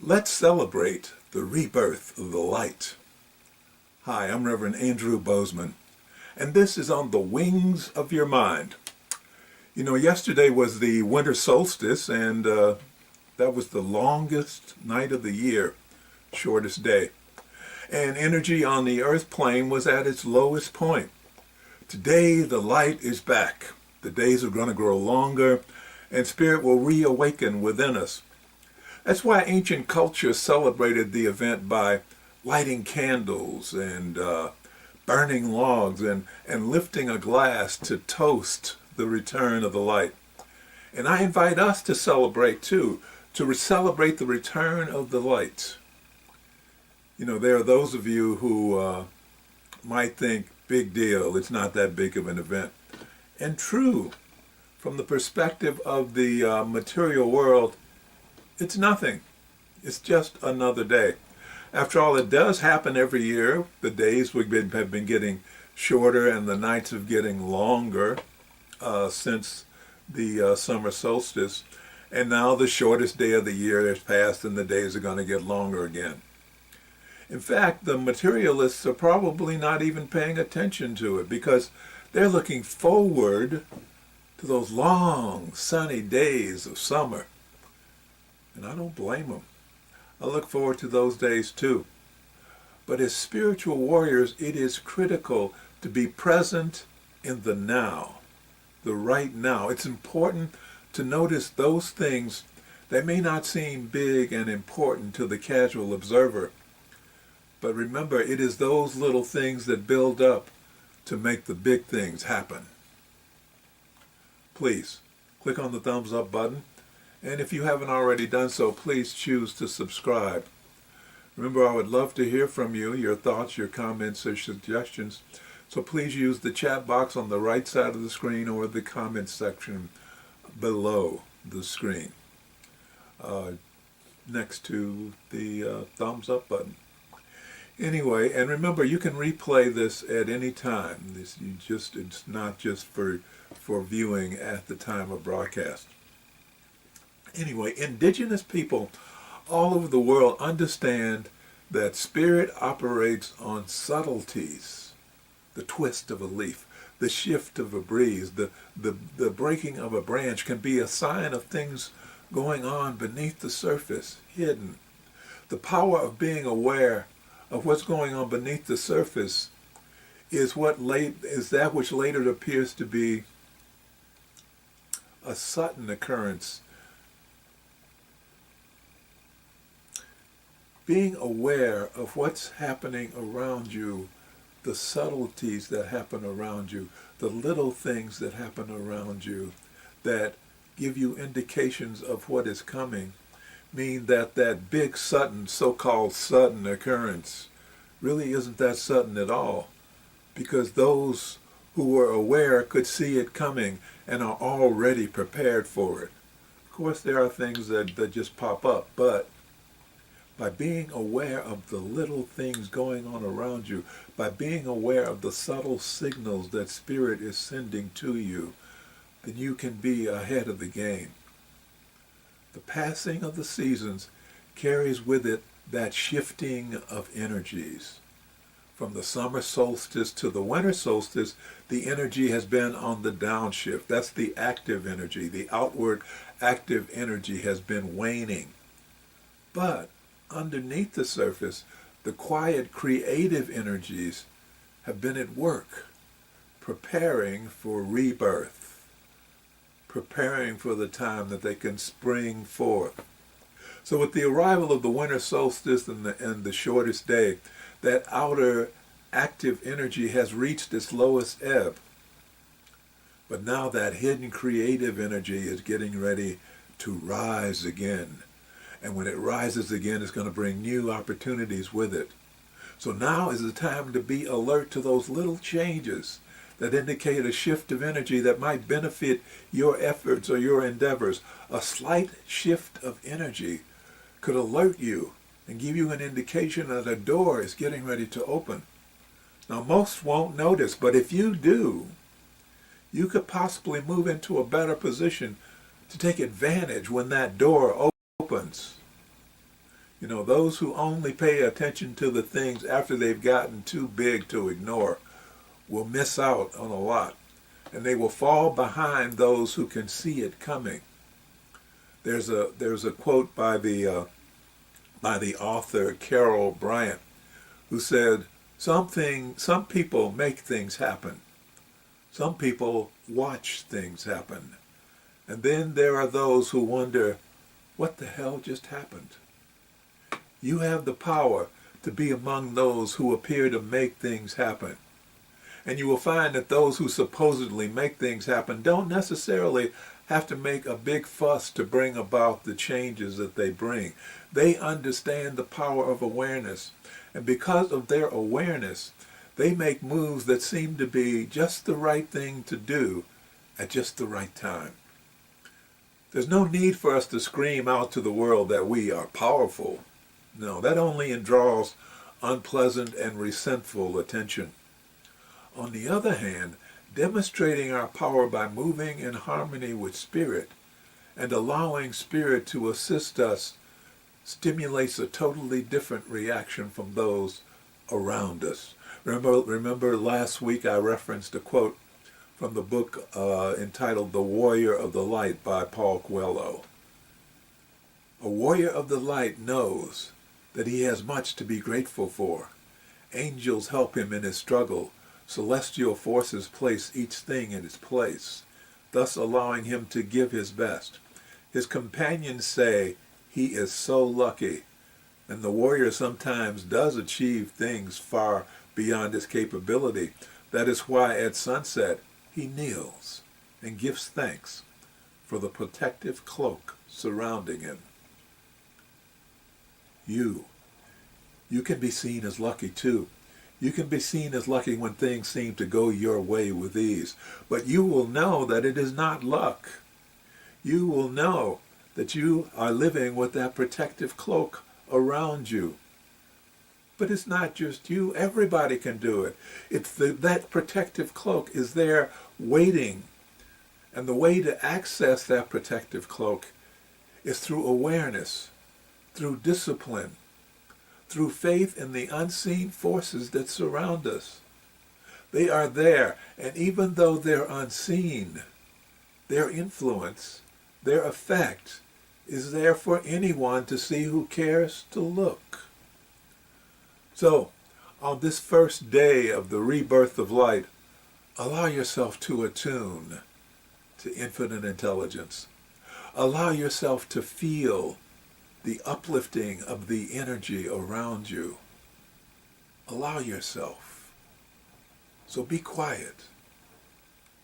Let's celebrate the rebirth of the light. Hi, I'm Reverend Andrew Bozeman, and this is on the wings of your mind. You know, yesterday was the Winter Solstice, and that was the longest night of the year, shortest day. And energy on the earth plane was at its lowest point. Today, the light is back. The days are going to grow longer, and spirit will reawaken within us. That's why ancient culture celebrated the event by lighting candles and burning logs and lifting a glass to toast the return of the light. And I invite us to celebrate too, to celebrate the return of the light. You know, there are those of you who might think, big deal, it's not that big of an event. And true, from the perspective of the material world, it's nothing. It's just another day. After all, it does happen every year. The days have been getting shorter and the nights are getting longer since the summer solstice. And now the shortest day of the year has passed and the days are going to get longer again. In fact, the materialists are probably not even paying attention to it because they're looking forward to those long sunny days of summer. And I don't blame them. I look forward to those days too. But as spiritual warriors, it is critical to be present in the now, the right now. It's important to notice those things that may not seem big and important to the casual observer. But remember, it is those little things that build up to make the big things happen. Please, click on the thumbs up button. And if you haven't already done so, please choose to subscribe. Remember, I would love to hear from you, your thoughts, your comments, or suggestions. So please use the chat box on the right side of the screen or the comments section below the screen, next to the thumbs up button. Anyway, and remember, you can replay this at any time. It's not just for viewing at the time of broadcast. Anyway, indigenous people all over the world understand that spirit operates on subtleties. The twist of a leaf, the shift of a breeze, the breaking of a branch can be a sign of things going on beneath the surface, hidden. The power of being aware of what's going on beneath the surface is that which later appears to be a sudden occurrence. Being aware of what's happening around you, the subtleties that happen around you, the little things that happen around you that give you indications of what is coming, mean that big sudden, so-called sudden occurrence really isn't that sudden at all, because those who were aware could see it coming and are already prepared for it. Of course, there are things that just pop up, but by being aware of the little things going on around you, by being aware of the subtle signals that Spirit is sending to you, then you can be ahead of the game. The passing of the seasons carries with it that shifting of energies. From the summer solstice to the winter solstice, the energy has been on the downshift. That's the active energy. The outward active energy has been waning. But underneath the surface, the quiet creative energies have been at work, preparing for rebirth, preparing for the time that they can spring forth. So with the arrival of the winter solstice and the shortest day, that outer active energy has reached its lowest ebb. But now that hidden creative energy is getting ready to rise again. And when it rises again, it's going to bring new opportunities with it. So now is the time to be alert to those little changes that indicate a shift of energy that might benefit your efforts or your endeavors. A slight shift of energy could alert you and give you an indication that a door is getting ready to open. Now, most won't notice, but if you do, you could possibly move into a better position to take advantage when that door opens. You know, those who only pay attention to the things after they've gotten too big to ignore will miss out on a lot, and they will fall behind those who can see it coming. There's a quote by the author Carol Bryant, who said, some people make things happen. Some people watch things happen. And then there are those who wonder, what the hell just happened? You have the power to be among those who appear to make things happen. And you will find that those who supposedly make things happen don't necessarily have to make a big fuss to bring about the changes that they bring. They understand the power of awareness. And because of their awareness, they make moves that seem to be just the right thing to do at just the right time. There's no need for us to scream out to the world that we are powerful. No, that only draws unpleasant and resentful attention. On the other hand, demonstrating our power by moving in harmony with Spirit and allowing Spirit to assist us stimulates a totally different reaction from those around us. Remember last week I referenced a quote from the book entitled The Warrior of the Light by Paul Coelho. A warrior of the light knows that he has much to be grateful for. Angels help him in his struggle. Celestial forces place each thing in its place, thus allowing him to give his best. His companions say he is so lucky, and the warrior sometimes does achieve things far beyond his capability. That is why at sunset he kneels and gives thanks for the protective cloak surrounding him. You can be seen as lucky too. You can be seen as lucky when things seem to go your way with ease. But you will know that it is not luck. You will know that you are living with that protective cloak around you. But it's not just you. Everybody can do it. That protective cloak is there waiting. And the way to access that protective cloak is through awareness, through discipline, through faith in the unseen forces that surround us. They are there, and even though they're unseen, their influence, their effect, is there for anyone to see who cares to look. So, on this first day of the rebirth of light, allow yourself to attune to infinite intelligence. Allow yourself to feel the uplifting of the energy around you. Allow yourself. So be quiet.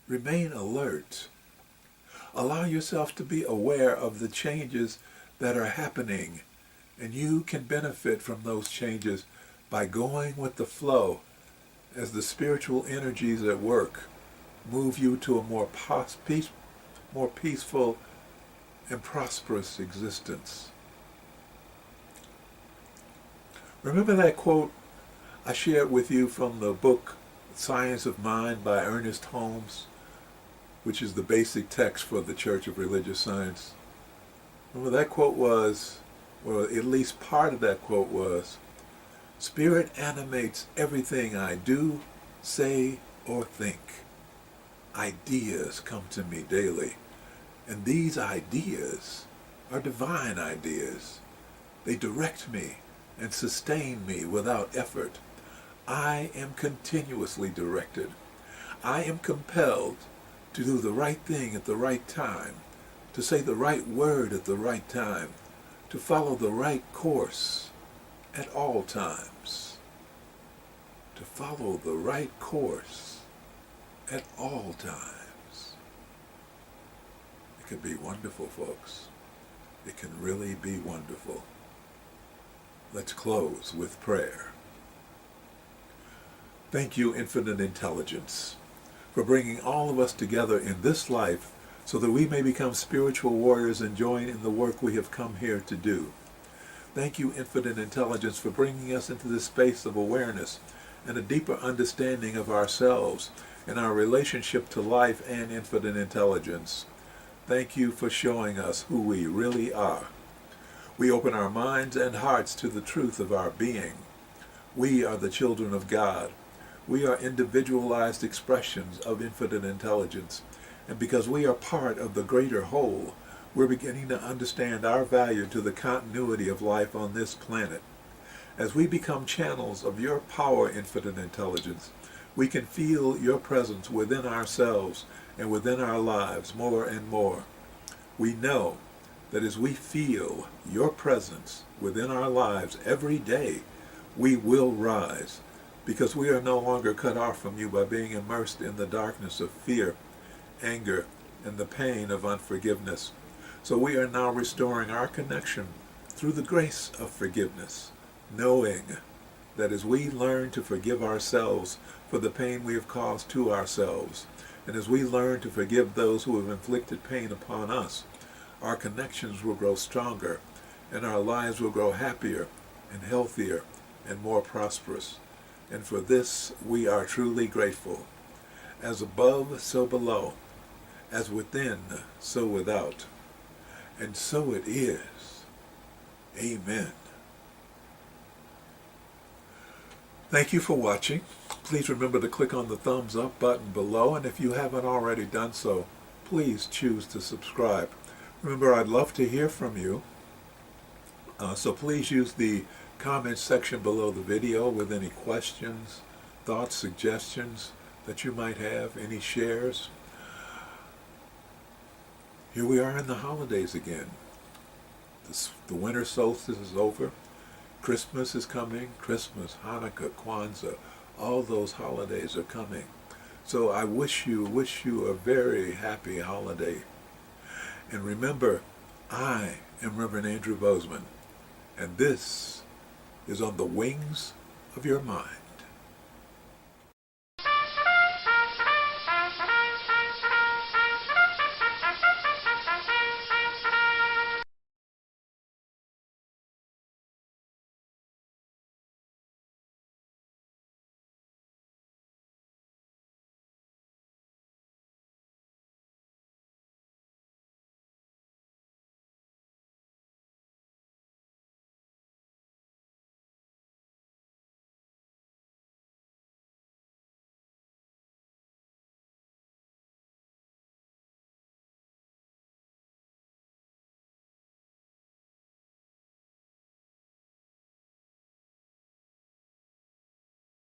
Remain alert. Allow yourself to be aware of the changes that are happening, and you can benefit from those changes by going with the flow as the spiritual energies at work move you to a more peaceful and prosperous existence. Remember that quote I shared with you from the book Science of Mind by Ernest Holmes, which is the basic text for the Church of Religious Science? Remember that quote was, or at least part of that quote was, "Spirit animates everything I do, say, or think. Ideas come to me daily, and these ideas are divine ideas. They direct me and sustain me without effort. I am continuously directed. I am compelled to do the right thing at the right time, to say the right word at the right time, to follow the right course at all times." To follow the right course at all times. It can be wonderful, folks. It can really be wonderful. Let's close with prayer. Thank you, Infinite Intelligence, for bringing all of us together in this life so that we may become spiritual warriors and join in the work we have come here to do. Thank you, Infinite Intelligence, for bringing us into this space of awareness and a deeper understanding of ourselves and our relationship to life and infinite intelligence. Thank you for showing us who we really are. We open our minds and hearts to the truth of our being. We are the children of God. We are individualized expressions of infinite intelligence. And because we are part of the greater whole, we're beginning to understand our value to the continuity of life on this planet. As we become channels of your power, infinite intelligence, we can feel your presence within ourselves and within our lives more and more. We know that as we feel your presence within our lives every day, we will rise, because we are no longer cut off from you by being immersed in the darkness of fear, anger, and the pain of unforgiveness. So we are now restoring our connection through the grace of forgiveness, knowing that as we learn to forgive ourselves for the pain we have caused to ourselves, and as we learn to forgive those who have inflicted pain upon us, our connections will grow stronger, and our lives will grow happier and healthier and more prosperous. And for this we are truly grateful. As above, so below. As within, so without. And so it is. Amen. Thank you for watching. Please remember to click on the thumbs up button below, and if you haven't already done so, please choose to subscribe. Remember, I'd love to hear from you, so please use the comments section below the video with any questions, thoughts, suggestions that you might have, any shares. Here we are in the holidays again. The winter solstice is over. Christmas is coming. Christmas, Hanukkah, Kwanzaa, all those holidays are coming. So I wish you a very happy holiday. And remember, I am Reverend Andrew Bozeman, and this is On the Wings of Your Mind.